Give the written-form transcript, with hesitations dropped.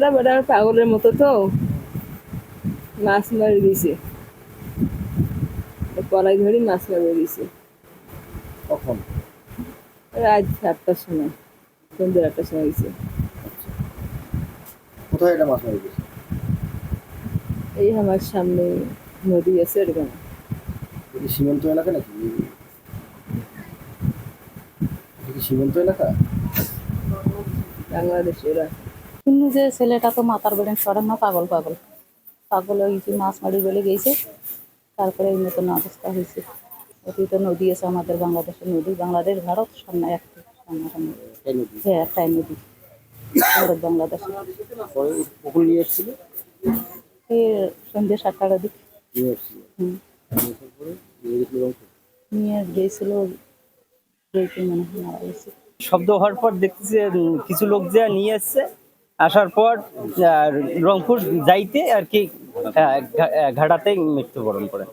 ওরা বেটা পাগলের মতো তো মাছ মারি দিছে, পলাই ধরি মাছ মারি দিছে কখন? রাত 7টার সময়, সন্ধ্যে 8টার সময় গেছে। কোথায় এটা মাছ মারি দিয়েছে? এই আমার সামনে নদী আছে এরকম। এটা কি সীমান্ত এলাকা নাকি? এটা কি সীমান্ত এলাকা? বাংলাদেশে ওরা শুনলু যে ছেলেটা তো মাথার বেড়েন সরান না, পাগল পাগল পাগল হয়ে গেছে, মাছ মারি বলে গেছে, তারপরে এই মতন অবস্থা হয়েছে। অতি তো নদী আছে আমাদের, বাংলাদেশের নদী, বাংলাদেশ ভারত সামনে একটি সামনাসামনি। এই নদী। হ্যাঁ, একটাই নদী, ভারত বাংলাদেশ। পরে পুকুর নিয়ে এসেছিল? এই সন্ধ্যে 7টার দিক নিয়ে এসেছিল। হুম, নিয়ে আসার পরে নিয়ে গেছিল রংপুর। নিয়ে গিয়েছিল, মনে হয় মারা গেছে। শব্দ হওয়ার পর দেখতেছি কিছু লোক যে নিয়ে এসছে, আসার পর রংপুর যাইতে আর কি ঘাটাতে মৃত্যুবরণ করে।